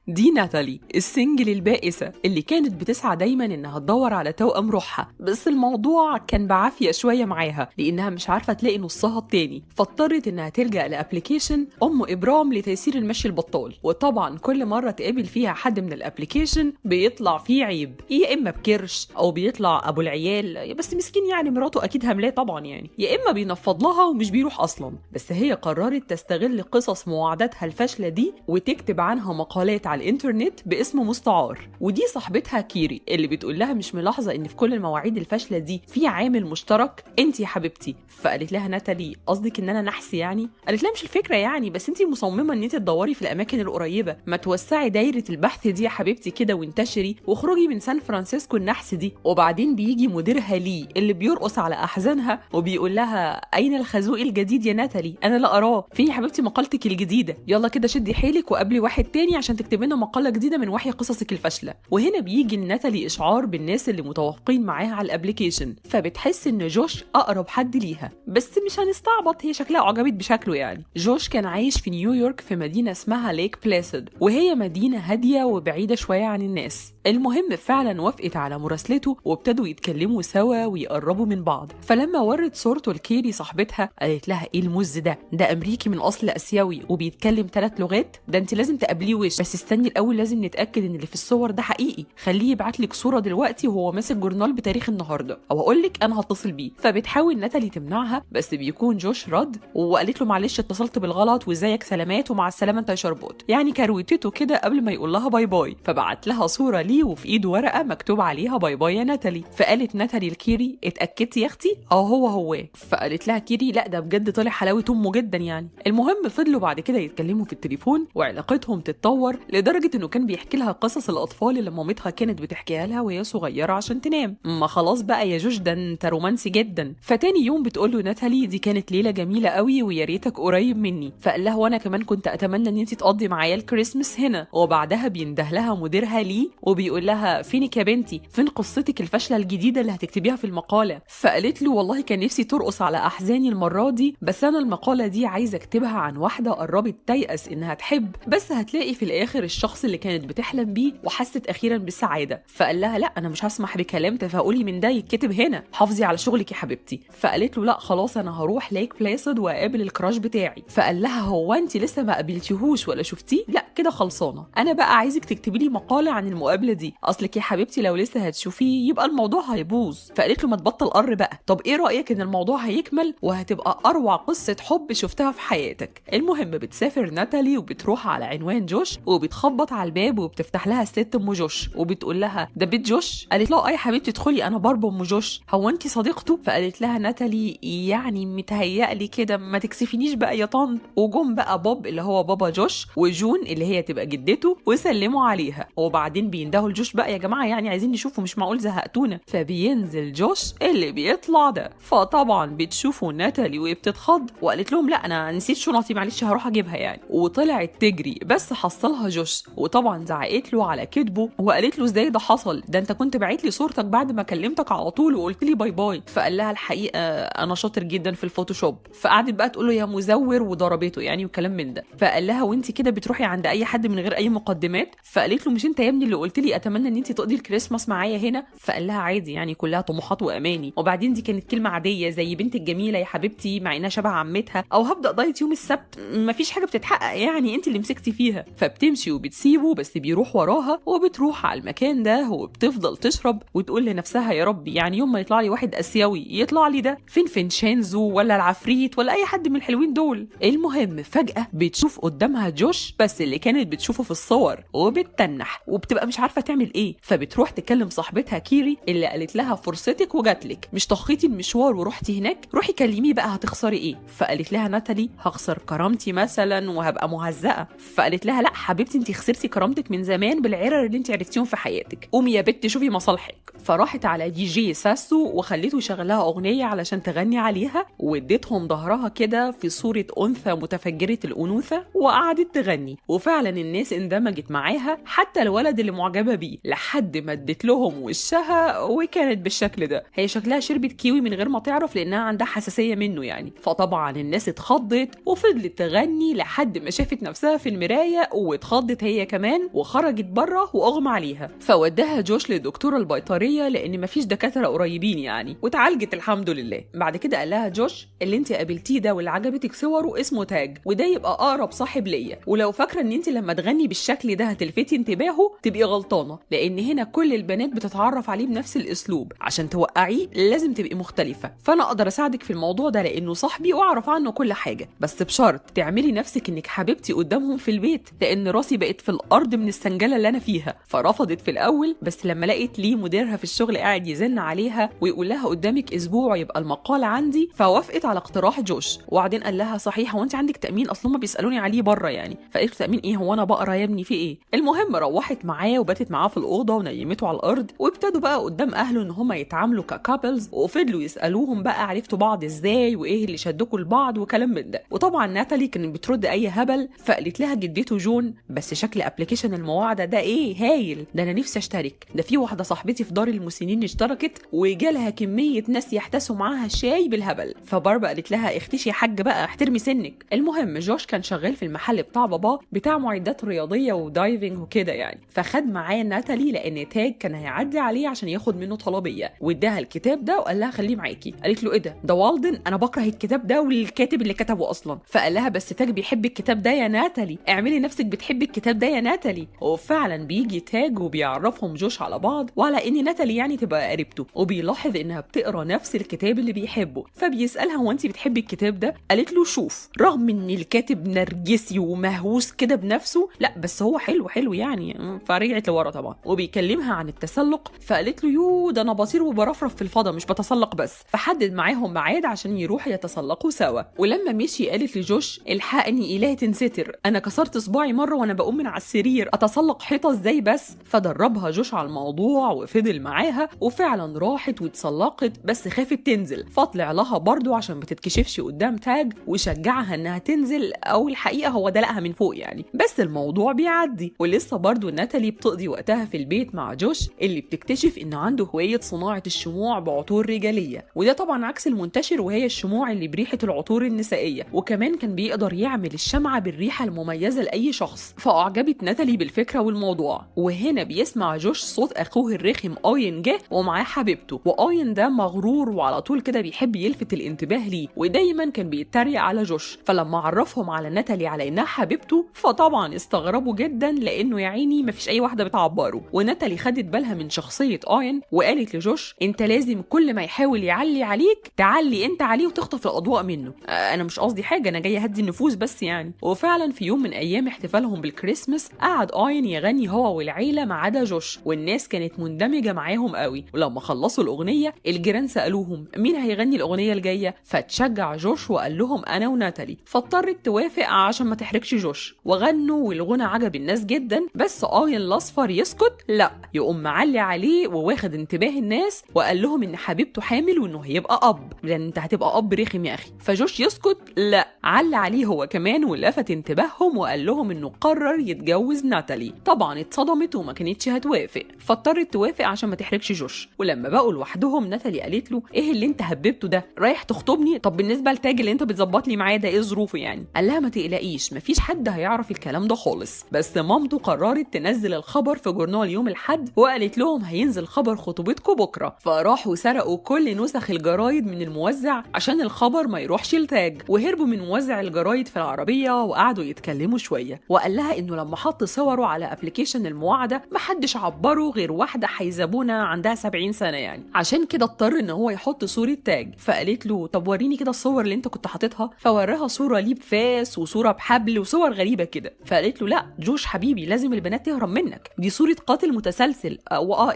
دي ناتالي السنجل البائسة اللي كانت بتسعى دايما انها تدور على توأم روحها، بس الموضوع كان بعافية شوية معاها لانها مش عارفة تلاقي نصها التاني، فاضطرت انها تلجأ لابليكيشن ام ابرام لتيسير المشي البطال. وطبعا كل مرة تقابل فيها حد من الابليكيشن بيطلع فيه عيب، يا اما بكرش او بيطلع ابو العيال، بس مسكين يعني مراته اكيد هملاه طبعا يعني، يا اما بينفض لها ومش بيروح اصلا. بس هي قررت تستغل قصص مواعداتها الفاشلة دي وتكتب عنها مقالات على الانترنت باسم مستعار. ودي صاحبتها كيري اللي بتقول لها مش ملاحظة ان في كل المواعيد الفاشلة دي في عامل مشترك؟ انت يا حبيبتي. فقالت لها ناتالي قصدك ان انا نحس يعني؟ قالت لها مش الفكرة يعني، بس انت مصممة ان انت تدوري في الاماكن القريبة، ما توسعي دايرة البحث دي يا حبيبتي كده وانتشري واخرجي من سان فرانسيسكو النحس دي. وبعدين بيجي مديرها لي اللي بيرقص على احزانها وبيقول لها اين الخازوق الجديد يا ناتالي؟ انا لا اراه. فين يا حبيبتي مقالتك الجديدة؟ يلا كده شدي حيلك وقابلي واحد تاني عشان تكتب لنا مقالة جديدة من وحي قصصك الفاشلة. وهنا بيجي لناتالي اشعار بالناس اللي متوافقين معاها على الابليكيشن، فبتحس ان جوش اقرب حد ليها. بس مش هنستعبط، هي شكلها اعجبت بشكله يعني. جوش كان عايش في نيويورك في مدينة اسمها ليك بلاسيد، وهي مدينة هادية وبعيدة شوية عن الناس. المهم فعلا وافقت على مراسلته وابتدوا يتكلموا سوا ويقربوا من بعض. فلما ورت صورته لكيري صاحبتها قالت لها ايه المز ده امريكي من اصل اسيوي وبيتكلم 3 لغات، ده انت لازم تقابليه وش. بس استني الاول لازم نتاكد ان اللي في الصور ده حقيقي، خليه يبعت لك صوره دلوقتي وهو ماسك جورنال بتاريخ النهارده او اقول لك انا هتصل بيه. فبتحاول ناتالي تمنعها بس بيكون جوش رد وقالت له معلش اتصلت بالغلط وازيك سلامات ومع السلامه انت يا شربوت، يعني كروتته كده قبل ما يقول لها باي باي. فبعت لها صوره ليه وفي ايده ورقه مكتوب عليها باي باي يا ناتالي. فقالت ناتالي لكيري اتاكدتي يا اختي؟ هو. فقالت لها كيري لا ده بجد طلع حلاوه امه جدا يعني. المهم فضلوا بعد كده يتكلموا في التليفون وعلاقتهم تتطور لدرجه انه كان بيحكي لها قصص الاطفال اللي مامتها كانت بتحكيها لها وهي صغيره عشان تنام. ما خلاص بقى يا جوش ده انت رومانسي جدا. فتاني يوم بتقول له ناتالي دي كانت ليله جميله قوي ويا ريتك قريب مني. فقال لها وانا كمان كنت اتمنى ان انت تقضي معايا الكريسماس هنا. وبعدها بينده لها مديرها لي وبيقول لها فينك يا بنتي، فين قصتك الفاشله الجديده اللي هتكتبيها في المقاله؟ فقالت له والله كان نفسي ترقص على احزاني المره دي، بس انا المقاله دي عايزه اكتبها عن واحده قربت تيأس انها تحب بس هتلاقي في الاخر الشخص اللي كانت بتحلم بيه وحست اخيرا بالسعاده. فقال لها لا انا مش هسمح بكلام تفاؤلي من ده يتكتب هنا، حافظي على شغلك يا حبيبتي. فقالت له لا خلاص انا هروح ليك بلاسيد واقابل الكراش بتاعي. فقال لها هو انت لسه ما قابلتيهوش ولا شفتيه؟ لا كده خلصانه، انا بقى عايزك تكتبي لي مقاله عن المقابله دي، اصلك يا حبيبتي لو لسه هتشوفيه يبقى الموضوع هيبوظ. فقالت له ما تبطل قر بقى، طب ايه رايك ان الموضوع هيكمل وهتبقى اروع قصه حب شفتها في حياتك. المهم بتسافر ناتالي وبتروح على عنوان جوش وبتخبط على الباب وبتفتح لها الست ام جوش وبتقول لها ده بيت جوش؟ قالت لها يا حبيبتي ادخلي انا بربو ام جوش، هو انت صديقته؟ فقالت لها ناتالي يعني متهيألي كده ما تكسفينيش بقى يا طنط. وجم بقى بوب اللي هو بابا جوش وجون اللي هي تبقى جدته وسلموا عليها. وبعدين بيندهوا لجوش بقى يا جماعه يعني عايزين نشوفه مش معقول زهقتونا. فبينزل جوش اللي بيطلع ده. فطبعا بتشوفوا ناتالي وبتتخض وقالت لهم لا انا نسيت شنطي معلش هروح اجيبها يعني. وطلعت تجري بس حصلها جوش وطبعا زعقت له على كدبه وقالت له ازاي ده حصل، ده انت كنت باعت لي صورتك بعد ما كلمتك على طول وقلت لي باي باي. فقال لها الحقيقه انا شاطر جدا في الفوتوشوب. فقعدت بقى تقول له يا مزور وضربته يعني وكلام من ده. فقال لها وانت كده بتروحي عند اي حد من غير اي مقدمات؟ فقالت له مش انت يا ابني اللي قلت لي اتمنى ان انت تقضي الكريسماس معايا هنا؟ فقال لها عادي يعني كلها طموحات واماني، وبعدين دي كانت كلمه عاديه زي بنت الجميله يا حبيبتي مع انها شبه عمتها، او هبدا دايت يوم السبت، مفيش حاجه بتتحقق يعني انت اللي مسكتي فيها. فبتمشي وبتسيبه بس بيروح وراها وبتروح على المكان ده وبتفضل تشرب وتقول لنفسها يا رب يعني يوم ما يطلع لي واحد اسيوي يطلع لي ده فين فينشينزو ولا العفريت ولا اي حد من الحلوين دول. المهم فجاه بتشوف قدامها جوش بس اللي كانت بتشوفه في الصور وبتتنح وبتبقى مش عارفه تعمل ايه. فبتروح تكلم صاحبتها كيري اللي قالت لها فرصتك وجاتلك، مش طخيتي المشوار ورحتي هناك، روحي كلميه بقى هتخسري ايه؟ فقالت لها ناتالي هخسر كرامتي مثلا وهبقى مهزأه. فقالت لها لا حبيبتي انت خسرتي كرامتك من زمان بالعرر اللي انت عرفتيهم في حياتك، قومي يا بت شوفي مصالحك. فراحت على دي جي ساسو وخليته يشغلها اغنيه علشان تغني عليها واديتهم ظهرها كده في صوره انثى متفجره الانوثه وقعدت تغني. وفعلا الناس اندمجت معاها حتى الولد اللي معجبه بيه لحد ما ادت لهم وشها وكانت بالشكل ده. هي شكلها شربت كيوي من غير ما تعرف لانها عندها حساسيه منه يعني. فطبعا الناس اتخضت وفضلت تغني لحد ما شافت نفسها في المرايه واتخضت خافت هي كمان وخرجت بره واغمى عليها، فوداها جوش للدكتوره البيطريه لان مفيش دكاتره قريبين يعني، واتعالجت الحمد لله. بعد كده قال لها جوش اللي انت قابلتيه ده واللي عجبتك صوره اسمه تاج، وده يبقى اقرب صاحب ليا، ولو فاكره ان انت لما تغني بالشكل ده هتلفتي انتباهه تبقي غلطانه، لان هنا كل البنات بتتعرف عليه بنفس الاسلوب، عشان توقعيه لازم تبقي مختلفه، فانا اقدر اساعدك في الموضوع ده لانه صاحبي واعرف عنه كل حاجه، بس بشرط تعملي نفسك انك حبيبتي قدامهم في البيت، لان راسي بقت في الارض من السنجله اللي انا فيها. فرفضت في الاول، بس لما لقيت ليه مديرها في الشغل قاعد يزن عليها ويقول لها قدامك اسبوع يبقى المقال عندي، فوافقت على اقتراح جوش. وبعدين قال لها صحيح هو انت عندك تامين؟ اصلا ما بيسالوني عليه بره يعني. فقالت له تامين ايه؟ هو انا بقرا يا ابني في ايه؟ المهم روحت معاه وباتت معاه في الاوضه ونيمته على الارض، وابتدوا بقى قدام اهله ان هم يتعاملوا ككابلز، وفضلوا يسالوهم بقى عرفتوا بعض ازاي وايه اللي شدكوا لبعض وكلام من ده. وطبعا ناتالي كانت بترد اي هبل، فقالت لها جدته جون بس شكل ابلكيشن المواعده ده ايه هايل، ده انا نفسي اشترك، ده في واحده صاحبتي في دار المسنين اشتركت وجالها كميه ناس يحتسوا معاها شاي بالهبل. فباربا قالت لها اختشي يا حاج بقى احترمي سنك. المهم جوش كان شغال في المحل بتاع بابا بتاع معدات رياضيه ودايفنج وكده يعني، فخد معاه ناتالي لان تاج كان هيعدي عليه عشان ياخد منه طلبيه، واداها الكتاب ده وقال لها خليه معاكي. قالت له ايه ده والدن، انا بكره الكتاب ده والكاتب اللي كتبه اصلا. فقال لها بس تاج بيحب الكتاب ده يا ناتالي، اعملي نفسك بتحبي الكتاب ده يا ناتالي. وفعلا بيجي تاج وبيعرفهم جوش على بعض وعلى ان ناتالي يعني تبقى قريبته، وبيلاحظ انها بتقرا نفس الكتاب اللي بيحبه، فبيسالها هو انت بتحبي الكتاب ده؟ قالت له شوف رغم ان الكاتب نرجسي ومهووس كده بنفسه، لا بس هو حلو يعني. فرجعت لورا طبعا وبيكلمها عن التسلق، فقالت له يو ده انا بطير وبرفرف في الفضاء مش بتسلق بس. فحدد معاهم ميعاد عشان يروحوا يتسلقوا سوا. ولما مشي قالت لجوش الحقني الهي تنستر، انا كسرت صباعي مره وانا بقوم من على السرير، اتسلق حيطه ازاي بس؟ فدربها جوش على الموضوع وفضل معاها، وفعلا راحت واتسلقت بس خافت تنزل، فطلع لها برضو عشان ما تتكشفش قدام تاج وشجعها انها تنزل، او الحقيقه هو دلقها من فوق يعني. بس الموضوع بيعدي، ولسه برضو ناتالي بتقضي وقتها في البيت مع جوش اللي بتكتشف ان عنده هوايه صناعه الشموع بعطور رجاليه، وده طبعا عكس المنتشر وهي الشموع اللي بريحه العطور النسائيه، وكمان كان بيقدر يعمل الشمعه بالريحه المميزه لاي شخص. فاعجبت ناتالي بالفكره والموضوع. وهنا بيسمع جوش صوت اخوه الرخم اوين جه ومعاه حبيبته، واوين ده مغرور وعلى طول كده بيحب يلفت الانتباه ليه، ودايما كان بيتريق على جوش. فلما عرفهم على ناتالي على انها حبيبته فطبعا استغربوا جدا، لانه يا عيني مفيش اي واحده بتعبره. وناتالي خدت بالها من شخصيه اوين وقالت لجوش انت لازم كل ما يحاول يعلي عليك تعلي انت عليه وتخطف الاضواء منه. انا مش قصدي حاجه، انا جايه اهدي النفوس بس يعني. وفعلا في يوم من ايام احتفالهم بالكريسماس قعد اوين يغني هو والعيله ما عدا جوش، والناس كانت مندمجه معاهم قوي. ولما خلصوا الاغنيه الجيران سالوهم مين هيغني الاغنيه الجايه، فتشجع جوش وقال لهم انا وناتالي، فاضطرت توافق عشان ما تحرجش جوش. وغنوا والغنى عجب الناس جدا، بس اوين الاصفر يسكت لا يقوم معلي عليه وواخد انتباه الناس، وقال لهم ان حبيبته حامل وانه هيبقى اب، لان انت هتبقى اب رخم يا اخي. فجوش يسكت لا علي عليه هو كمان ولفت انتباههم وقال لهم انه قرر يتجوز ناتالي. طبعا اتصدمت وما كانتش هتوافق، فاضطرت توافق عشان ما تحرجش جوش. ولما بقوا لوحدهم ناتالي قالت له ايه اللي انت هببته ده، رايح تخطبني؟ طب بالنسبه لتاج اللي انت بتظبط لي معاه ده ايه ظروفه يعني؟ قال لها ما تقلقيش مفيش حد هيعرف الكلام ده خالص، بس مامته قررت تنزل الخبر في جورنال يوم الاحد، وقالت لهم هينزل خبر خطوبتكم بكره. فراحوا سرقوا كل نسخ الجرايد من الموزع عشان الخبر ما يروحش لتاج، وهربوا من موزع الجرايد في العربيه وقعدوا يتكلموا شويه. وقال لها انه لما حط صوره على ابلكيشن المواعده محدش عبره غير واحده حيزبونه عندها 70 سنه يعني، عشان كده اضطر ان هو يحط صوره تاج. فقالت له طب وريني كده الصور اللي انت كنت حاططها، فوراها صوره ليه بفاس وصوره بحبل وصور غريبه كده. فقالت له لا جوش حبيبي لازم البنات تهرب منك، دي صوره قاتل متسلسل،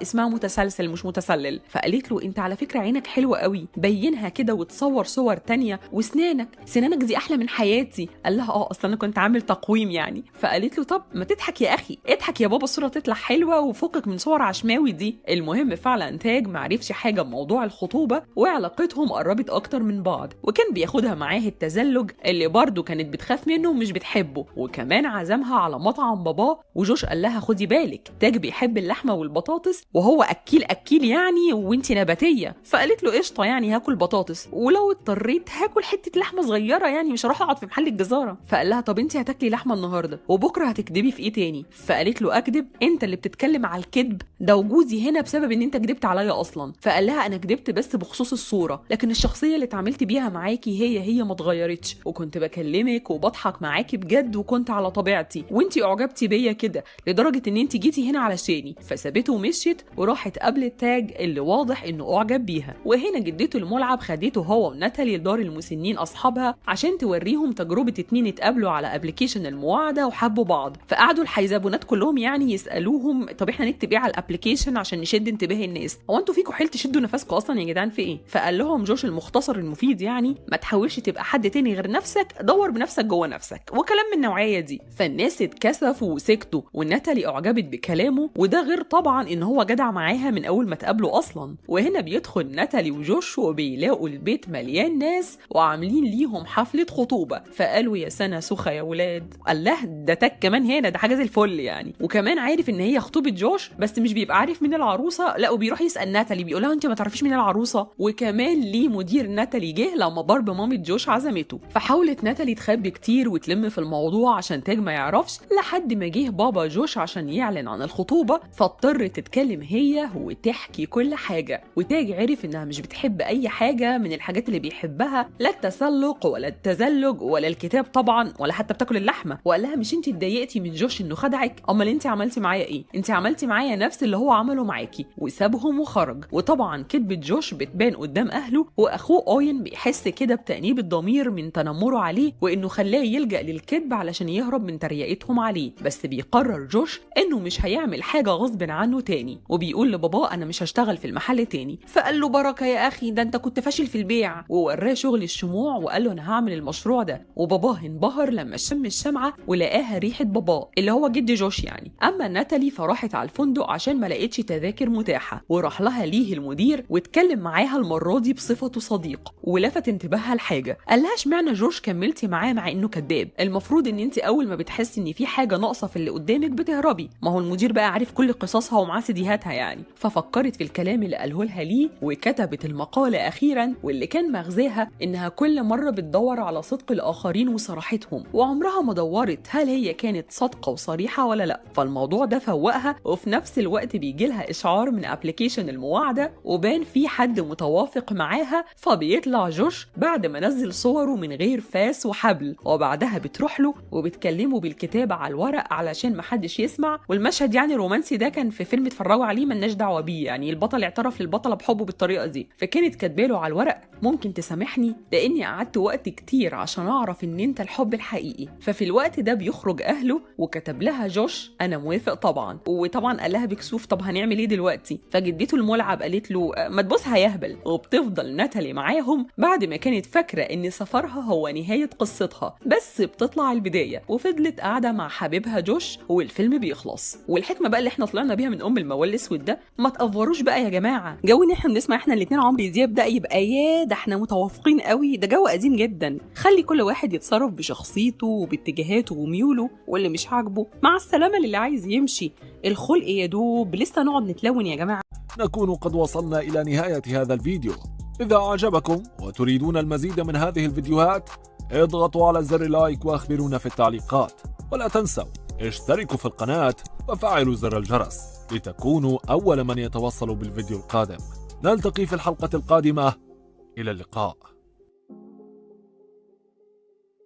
اسمها متسلسل مش متسلل. فقالت له انت على فكره عينك حلوه قوي، بينها كده وتصور صور تانية، وسنانك دي احلى من حياتي. قال لها اصلا انا كنت عامل تقويم يعني. فقالت له طب ما تضحك يا اخي، اضحك يا بابا الصوره تطلع حلوه وفكك من صور عشماوي دي. المهم فعلا تاج معرفش حاجه بموضوع الخطوبه، وعلاقتهم قربت اكتر من بعض، وكان بياخدها معاه التزلج اللي برضه كانت بتخاف منه ومش بتحبه، وكمان عزمها على مطعم باباه. وجوش قال لها خدي بالك تاج بيحب اللحمه والبطاطس وهو اكيل يعني وانتي نباتيه. فقالت له قشطه يعني هاكل بطاطس، ولو اضطريت هاكل حته لحمه صغيره يعني مش هروح اقعد في محل الجزاره. فقال لها طب انتي هتاكلي لحمه النهارده وبكره بكره هتكدبي في ايه تاني؟ فقالت له اكدب؟ انت اللي بتتكلم على الكذب ده، وجودي هنا بسبب ان انت كدبت عليا اصلا. فقال لها انا كدبت بس بخصوص الصوره، لكن الشخصيه اللي اتعاملت بيها معاكي هي ما اتغيرتش، وكنت بكلمك وبضحك معاكي بجد وكنت على طبيعتي، وانتي اعجبتي بيا كده لدرجه ان انتي جيتي هنا علشاني. فسابته ومشيت وراحت قابلت تاج اللي واضح انه اعجب بيها. وهنا جدته الملعب خدته هو وناتالي لدار المسنين اصحابها عشان توريهم تجربه اتنين اتقابلوا على ابلكيشن المواعده وحبوا بعض. فقعدوا الحيزبونات كلهم يعني يسالوهم طب احنا نكتب ايه على الابلكيشن عشان نشد انتباه الناس؟ هو انتوا فيكم حيل تشدوا نفسكم اصلا يا جدعان في ايه؟ فقال لهم جوش المختصر المفيد يعني ما تحاولش تبقى حد تاني غير نفسك، دور بنفسك جوه نفسك، وكلام من النوعيه دي. فالناس اتكسفوا وسكتوا، وناتالي اعجبت بكلامه، وده غير طبعا ان هو جدع معاها من اول ما تقابلوا اصلا. وهنا بيدخل ناتالي وجوش وبيلاقوا البيت مليان ناس وعاملين ليهم حفله خطوبه. فقالوا يا سنه سخه يا ولاد. قال له ده تاج كمان هنا، ده حاجه زي الفل يعني. وكمان عارف ان هي خطوبه جوش، بس مش بيبقى عارف مين العروسه، لا وبيروح يسال ناتالي بيقول لها انت ما تعرفيش مين العروسه. وكمان ليه مدير ناتالي جه لما بارب مامة جوش عزمته. فحاولت ناتالي تخبي كتير وتلم في الموضوع عشان تاج ما يعرفش، لحد ما جه بابا جوش عشان يعلن عن الخطوبه، فاضطرت تتكلم هي وتحكي كل حاجه. وتاج عرف انها مش بتحب اي حاجه من الحاجات اللي بيحبها، لا التسلق ولا التزلج ولا الكتاب طبعا ولا حتى بتاكل اللحمه. وقال لها مش انت اتضايقتي من جوش انه خدعك؟ امال انت عملتي معايا ايه؟ انت عملتي معايا نفس اللي هو عمله معاكي. وسابهم وخرج. وطبعا كذبه جوش بتبان قدام اهله، واخوه اوين بيحس كده بتأنيب الضمير من تنمره عليه وانه خلاه يلجأ للكذب علشان يهرب من تريقتهم عليه. بس بيقرر جوش انه مش هيعمل حاجه غصب عنه تاني، وبيقول لباباه انا مش هشتغل في المحل تاني. فقال له بركه يا اخي، ده انت كنت فاشل في البيع. ووراه شغل الشموع وقال له انا هعمل المشروع ده. وباباه انبهر لما شم الشمعه ولقاها ريحه باباه اللي هو جد جوش يعني. اما ناتالي فراحت على الفندق عشان ما لقيتش تذاكر متاحه، وراح لها ليه المدير واتكلم معاها المره دي بصفته صديق، ولفت انتباهها لحاجه. قال لها اشمعنى جوش كملتي معاه مع انه كذاب؟ المفروض ان انت اول ما بتحسي ان في حاجه ناقصه في اللي قدامك بتهربي. ما هو المدير بقى عارف كل قصصها ومعاه سيديهاتها يعني. ففكرت في الكلام اللي قاله لها ليه وكتبت المقاله اخيرا، واللي كان مغزاها انها كل مره بتدور على صدق الاخرين وصراحتهم، وعمرها ما دورت هل هي كانت صادقه وصريحه ولا لا. فالموضوع ده فوقها، وفي نفس الوقت بيجي لها اشعار من ابلكيشن المواعده وبان في حد متوافق معاها. فبيطلع جوش بعد ما نزل صوره من غير فاس وحبل، وبعدها بتروح له وبتكلمه بالكتابه على الورق علشان محدش يسمع. والمشهد يعني الرومانسي ده كان في فيلم اتفرجوا عليه ملناش دعوه بيه، يعني البطل اعترف للبطله بحبه بالطريقه دي. فكانت كاتباله على الورق ممكن تسامحني لاني قعدت وقت كتير عشان اعرف ان انت الحب الحقيقي. ففي الوقت ده بيخرج اهله وكتب لها جوش انا موافق طبعا. وطبعا قال لها بكسوف طب هنعمل ايه دلوقتي؟ فجدته الملعب قالت له ما تبوسها يهبل. وبتفضل ناتالي معاهم بعد ما كانت فاكره ان سفرها هو نهايه قصتها، بس بتطلع البدايه. وفضلت قاعده مع حبيبها جوش والفيلم بيخلص. والحكمه بقى اللي احنا طلعنا بيها من الموال الاسود ده، ما تقفروش بقى يا جماعه. جو ان احنا بنسمع احنا الاثنين عمرو دياب ده يبقى يا ده احنا متوافقين قوي، ده جو قديم جدا. خلي كل واحد يتصرف بشخصيته وباتجاهاته وميوله، واللي مش عاجبه مع السلامه للي عايز يمشي. الخلق يا دوب لسه نقعد نتلون يا جماعه. نكون قد وصلنا إلى نهاية هذا الفيديو. إذا أعجبكم وتريدون المزيد من هذه الفيديوهات اضغطوا على زر لايك واخبرونا في التعليقات، ولا تنسوا اشتركوا في القناة وفعلوا زر الجرس لتكونوا أول من يتوصل بالفيديو القادم. نلتقي في الحلقة القادمة، إلى اللقاء.